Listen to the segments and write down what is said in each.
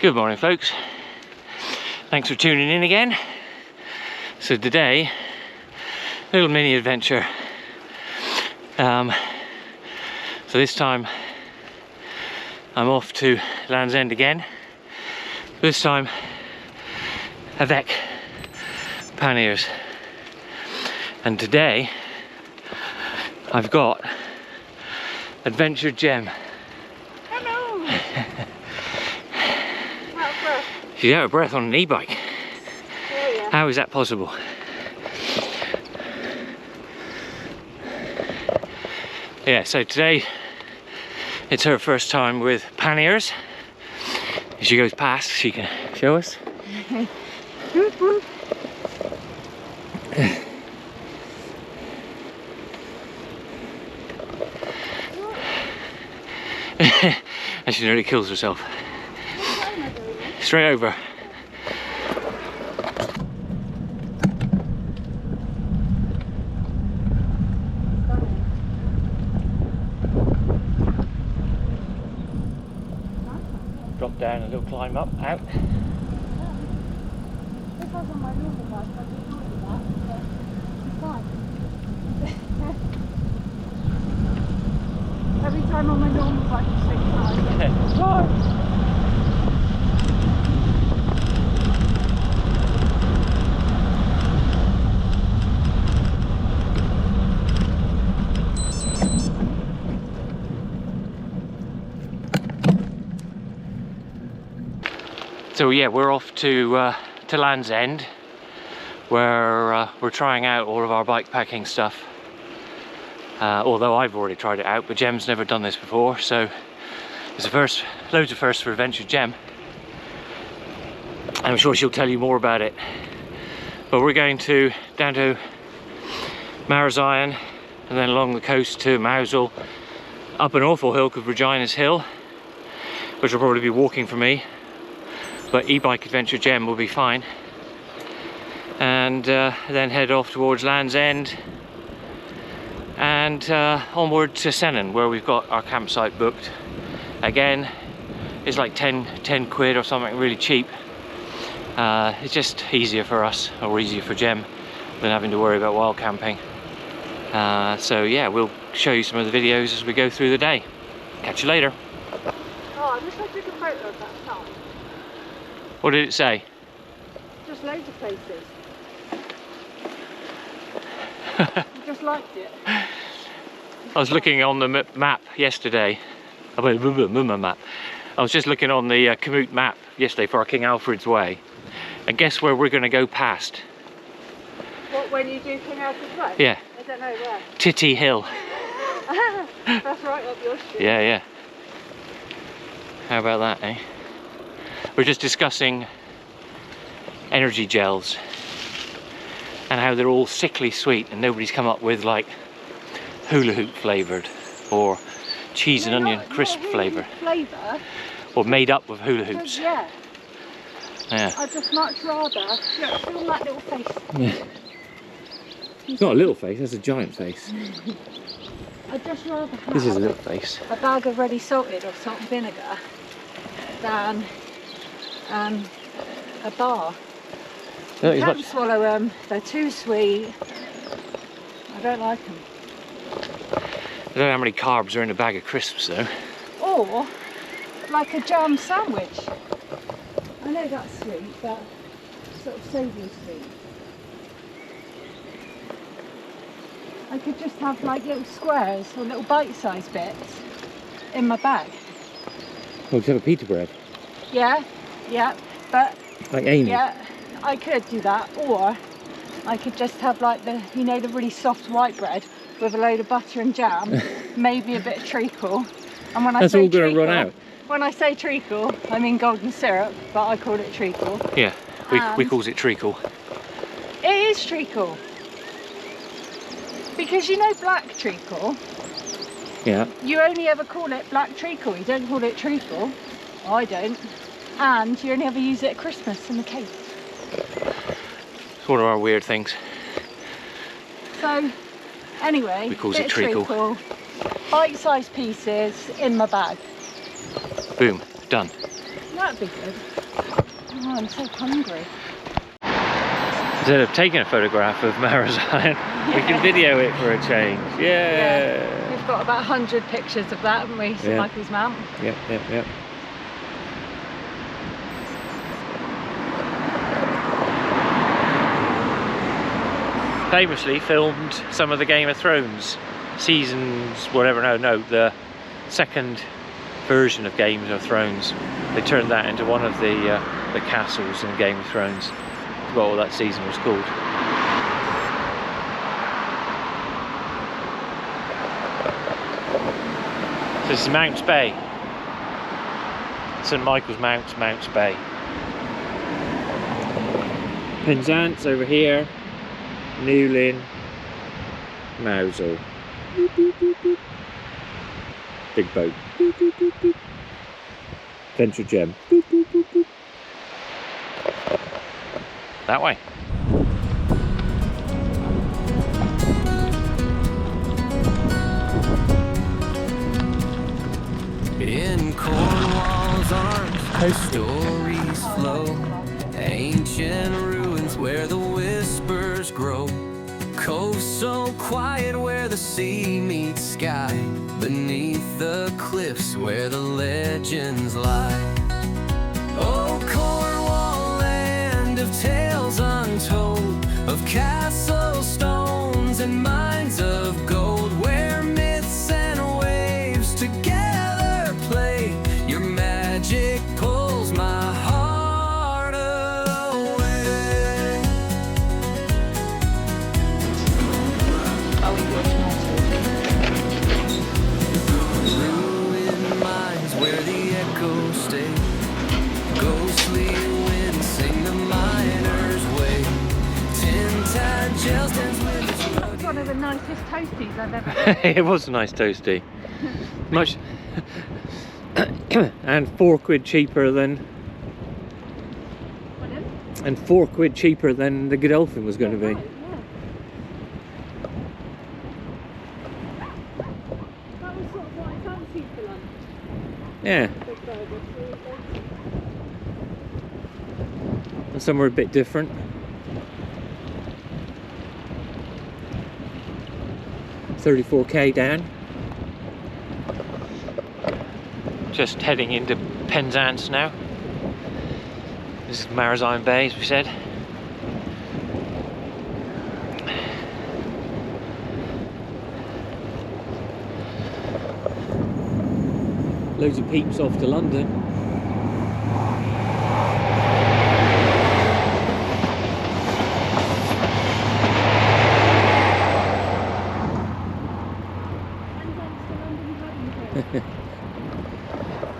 Good morning, folks. Thanks for tuning in again. So today, little mini adventure. So this time I'm off to Land's End again. This time avec panniers. And today I've got Adventure Gem. Hello. She's out of breath on an e-bike. Oh, yeah. How is that possible? Yeah, so today it's her first time with panniers. As she goes past, she can show us. And she nearly kills herself. Straight over. Drop down a little climb up, out. If I was on my normal bike, I'd be fine with that, but it's fine. Every time on my normal bike, it's like fine. So yeah, we're off to Land's End, where we're trying out all of our bike packing stuff. Although I've already tried it out, but Gem's never done this before, so it's a first, loads of firsts for Adventure Gem. And I'm sure she'll tell you more about it. But we're going down to Marazion, and then along the coast to Mousehole, up an awful hill called Regina's Hill, which will probably be walking for me. But e-bike Adventure Gem will be fine, and then head off towards Land's End and onward to Sennen, where we've got our campsite booked. Again, it's like 10 quid or something, really cheap. It's just easier for us, or easier for Gem, than having to worry about wild camping. So yeah, we'll show you some of the videos as we go through the day. Catch you later. Oh, I wish I took a photo of that time. What did it say? Just loads of places. I just liked it. I was looking on the map yesterday. I was just looking on the Komoot map yesterday for our King Alfred's Way. And guess where we're going to go past? What, when you do King Alfred's Way? Yeah. I don't know where. Titty Hill. That's right up your street. Yeah, yeah. How about that, eh? We're just discussing energy gels and how they're all sickly sweet, and nobody's come up with like hula hoop flavoured or cheese and onion crisp flavour, or made up with hula hoops. Yeah. Yeah. I'd just much rather. Look, feel that little face. Yeah. It's not a little face, that's a giant face. I'd just rather have This is a little face. a bag of ready salted or salt and vinegar than a bar. No, You can't swallow them, they're too sweet. I don't like them. I don't know how many carbs are in a bag of crisps though. Or like a jam sandwich. I know that's sweet, but sort of savoury sweet. I could just have like little squares or little bite-sized bits in my bag. Well, just have a pita bread. Yeah, but Like Amy. yeah, I could do that, or I could just have like the, you know, the really soft white bread with a load of butter and jam, maybe a bit of treacle. And when That's I say all going to treacle, run out. when I say treacle, I mean golden syrup, but I call it treacle. Yeah, we calls it treacle. It is treacle. Because you know black treacle, Yeah. you only ever call it black treacle, you don't call it treacle. I don't. And you only ever use it at Christmas in the cake. It's one of our weird things. So, anyway, We calls it treacle. Bite-sized pieces in my bag. Boom, done. That'd be good. Oh, I'm so hungry. Instead of taking a photograph of Marazion, we can video it for a change. Yeah. We've got about 100 pictures of that, haven't we? St Michael's Mount. Yep. Famously filmed some of the Game of Thrones seasons, whatever. No, the second version of Game of Thrones. They turned that into one of the castles in Game of Thrones. I forgot what that season was called. This is Mounts Bay. St Michael's Mount, Mounts Bay. Penzance over here. Newlyn, Mousehole. Big boat. Venture Gem. That way. In Cornwall's arms, stories flow. Ancient ruins where the whispers grow. Coast so quiet where the sea meets sky. Beneath the cliffs where the legends lie. Oh, Cornwall, land of tales untold, of castle stones and mines of gold, where myths and waves together play. Your magic pulls my heart away. Ruined mines where the echoes stay. Ghostly winds sing the miner's way. Tin-tide gel stands with its That was one of the nicest toasties I've ever had. It was a nice toasty. Much. And £4 cheaper than. Pardon? And £4 cheaper than the Godolphin was going to be. Right, that was sort of what I fancied for lunch. Yeah. Big burger. And somewhere a bit different. £34k down. Just heading into Penzance now. This is Marazion Bay, as we said. Loads of peeps off to London.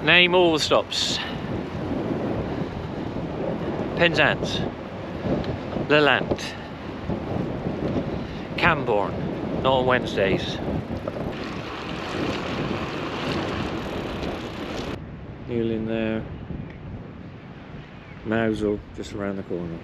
Name all the stops. Penzance, Leland, Camborne, not on Wednesdays. Newlyn there. Mousehole just around the corner.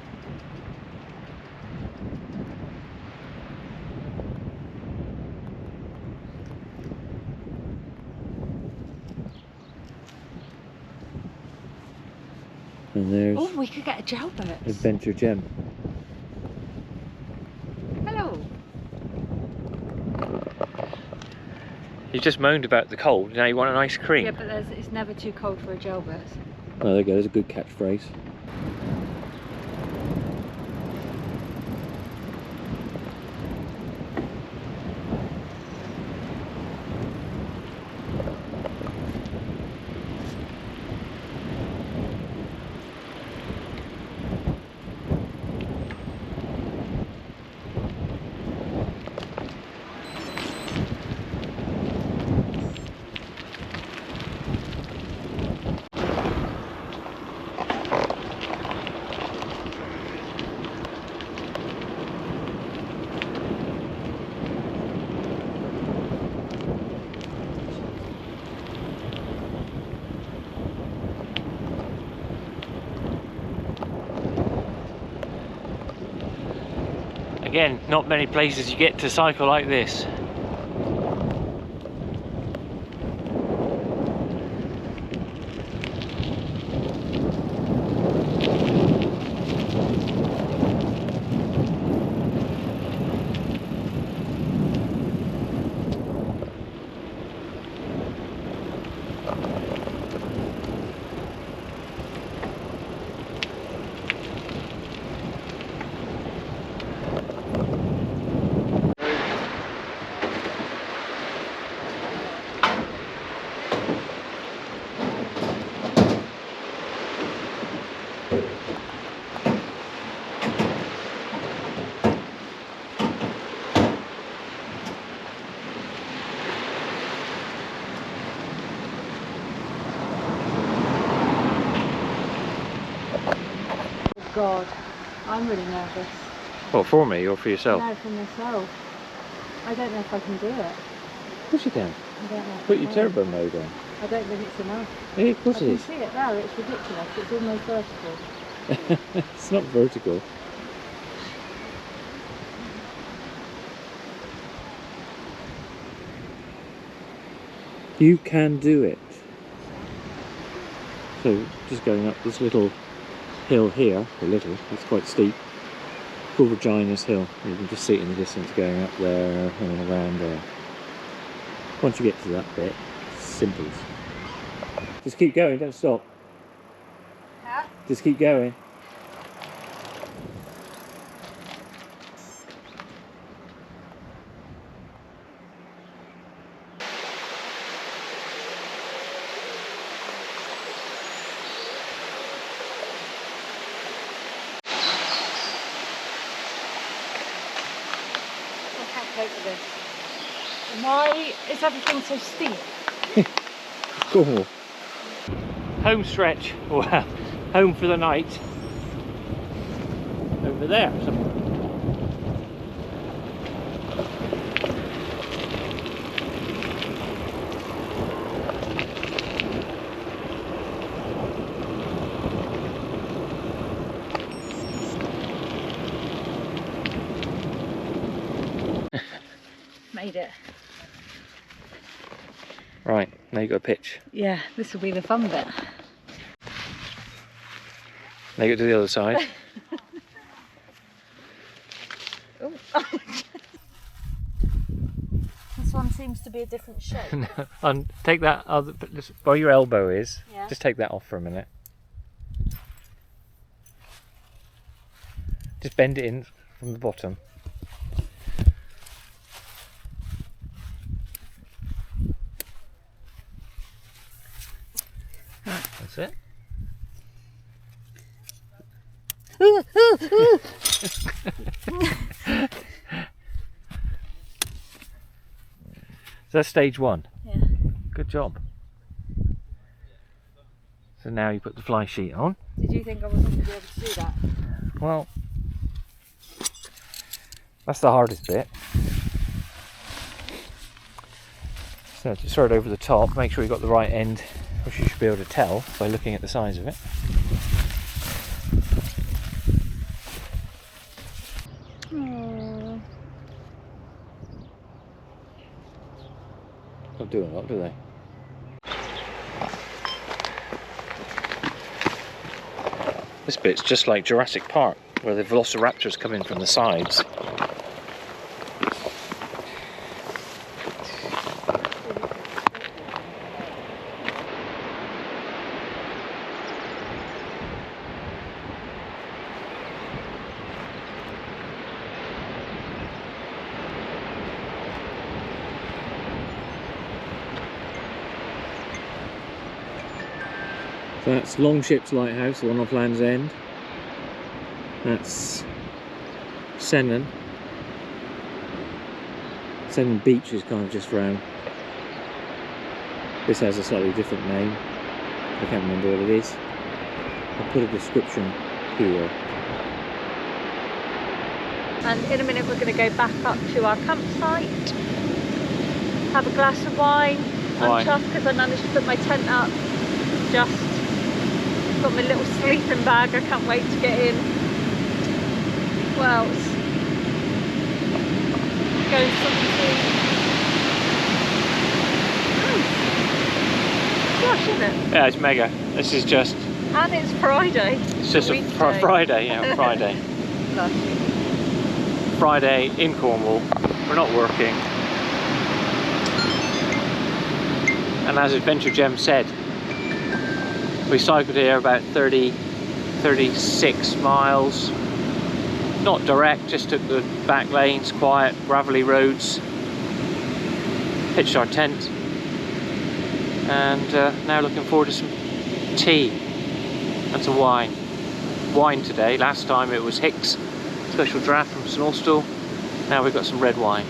And there's Oh, we could get a jailbird. Adventure Gem. Hello. You just moaned about the cold, now you want an ice cream. Yeah, but it's never too cold for a jailbird. Oh, there you go, there's a good catchphrase. Again, not many places you get to cycle like this. God, I'm really nervous. What, for me or for yourself? No, for myself. I don't know if I can do it. Of course you can. I don't know. Put your turbo mode on. I don't think it's enough. Yeah, of course I it can is. see it there, it's ridiculous. It's almost vertical. It's not vertical. You can do it. So, just going up this little hill here, it's quite steep, called Regina's Hill. You can just see it in the distance going up there and around there. Once you get to that bit, it's simple. Just keep going, don't stop. Huh? Just keep going. Why is everything so steep? Cornwall. Home stretch, well, home for the night. Over there somewhere. Made it. Right, now you got a pitch. Yeah, this will be the fun bit. Now you go to the other side. Oh. This one seems to be a different shape. No, and take that other, where your elbow is, Yeah. just take that off for a minute. Just bend it in from the bottom. That's it. So that's stage one. Yeah. Good job. So now you put the fly sheet on. Did you think I wasn't going to be able to do that? Well, that's the hardest bit. So just throw it over the top, make sure you've got the right end, which you should be able to tell by looking at the size of it. Not doing a lot, do they? This bit's just like Jurassic Park, where the velociraptors come in from the sides. So that's Longship's Lighthouse, the one off Land's End. That's Sennen. Sennen Beach is kind of just round. This has a slightly different name. I can't remember what it is. I'll put a description here. And in a minute we're going to go back up to our campsite, have a glass of wine. I'm chuffed because I managed to put my tent up. Just got my little sleeping bag, I can't wait to get in. What else? Go something. Gosh, isn't it? Yeah, it's mega. This is just... And it's Friday. It's just a Friday, yeah, Friday. Lovely. Friday in Cornwall. We're not working. And as Adventure Gem said, we cycled here about 36 miles. Not direct, just took the back lanes, quiet, gravelly roads. Pitched our tent. And now looking forward to some tea and some wine. Wine today. Last time it was Hicks special draft from Sonder. Now we've got some red wine.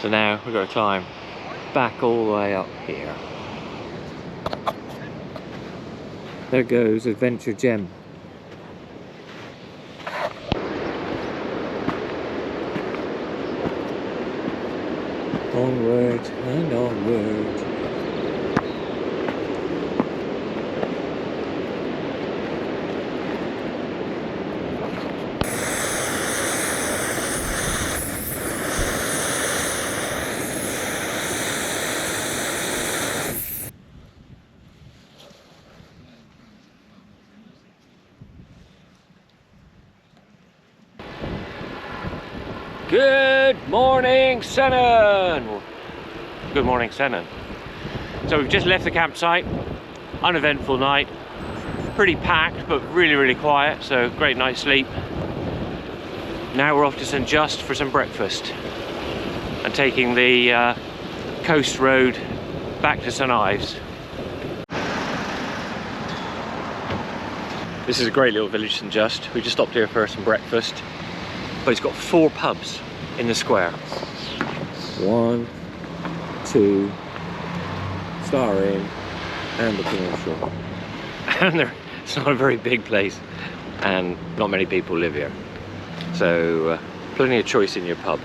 So now we've got to climb back all the way up here. There goes Adventure Gem. Onward and onward. Good morning, Sennen! Good morning, Sennen. So we've just left the campsite. Uneventful night. Pretty packed, but really quiet, so great night's sleep. Now we're off to St Just for some breakfast and taking the coast road back to St Ives. This is a great little village, St Just. We just stopped here for some breakfast. But it's got 4 pubs in the square. 1, 2, Star Inn, and the King Shore. And it's not a very big place, and not many people live here. So plenty of choice in your pub.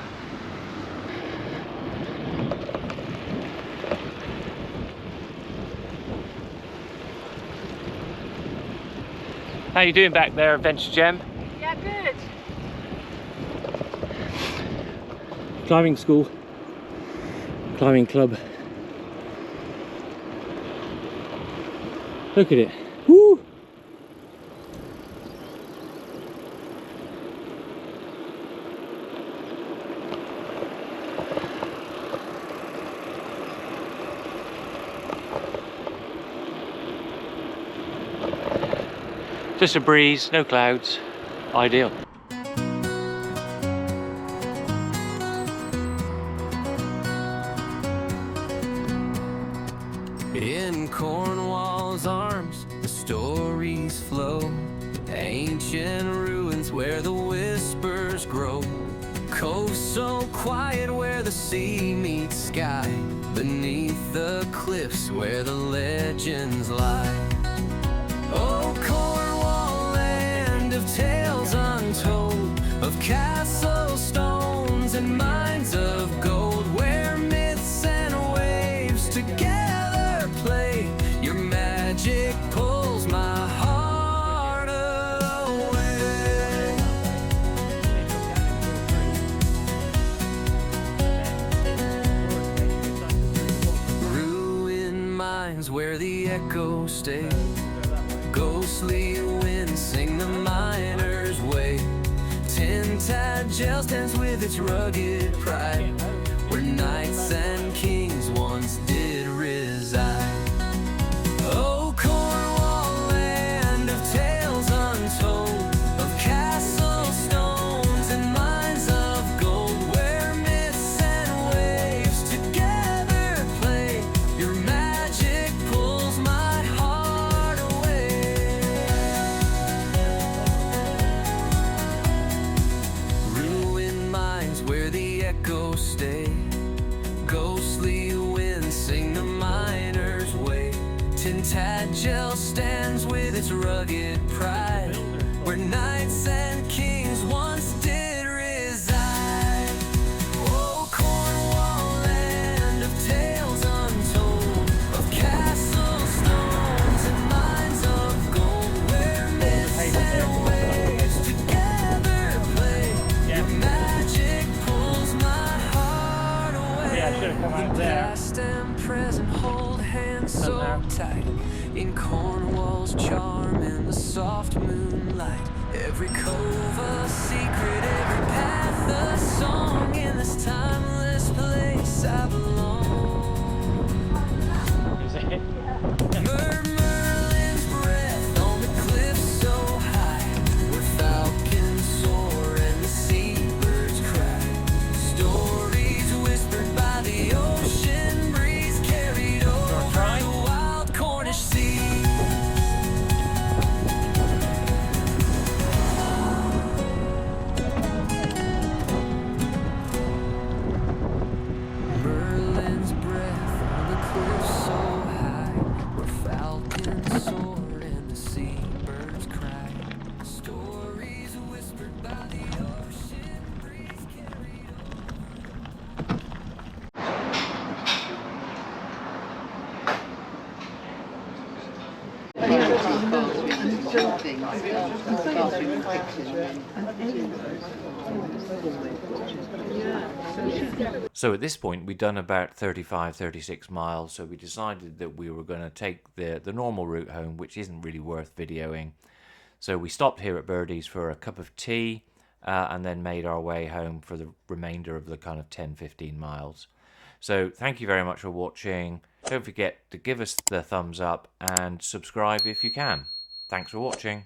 How you doing back there, Adventure Gem? Yeah, good. Climbing school, climbing club. Look at it. Woo! Just a breeze, no clouds. Ideal. In Cornwall's arms, the stories flow. Ancient ruins where the whispers grow. Coast so quiet where the sea meets sky. Beneath the cliffs where the legends lie. Oh, Cornwall, land of tales untold, of castle stones and mines of gold, where myths and waves together play. Your magic pulls my heart away. Ruined mines where the echoes stay. Ghostly winds sing the miner's way. Tin-tide gel stands with its rugged pride, where knights and kings once did reside. Oh, Cornwall, land of tales untold, of castle stones and mines of gold, where myths and waves together play. Your magic pulls my heart away. Ruined mines where the echoes stay. Ghostly winds sing the miner's way. Tin-tide gel stands with its rugged pride, where knights and kings once did reside. Oh, Cornwall, land of tales untold, of castle stones and mines of gold, where myths and waves together play. Your magic pulls my heart away. Yeah, I should have come out there. Past and present hold hands so tight. In Cornwall's charm, in the soft moonlight. Every cove a secret, every path a song. In this timeless place I belong. Is it? Merlin's breath on the cliffs so high, where falcons soar and the seabirds cry. Stories whispered by the ocean breeze, carried over the wild Cornish sea. Stories whispered by the ocean breeze carried over. So at this point we'd done about 35-36 miles, so we decided that we were going to take the normal route home, which isn't really worth videoing. So we stopped here at Birdie's for a cup of tea and then made our way home for the remainder of the kind of 10-15 miles. So thank you very much for watching. Don't forget to give us the thumbs up and subscribe if you can. Thanks for watching.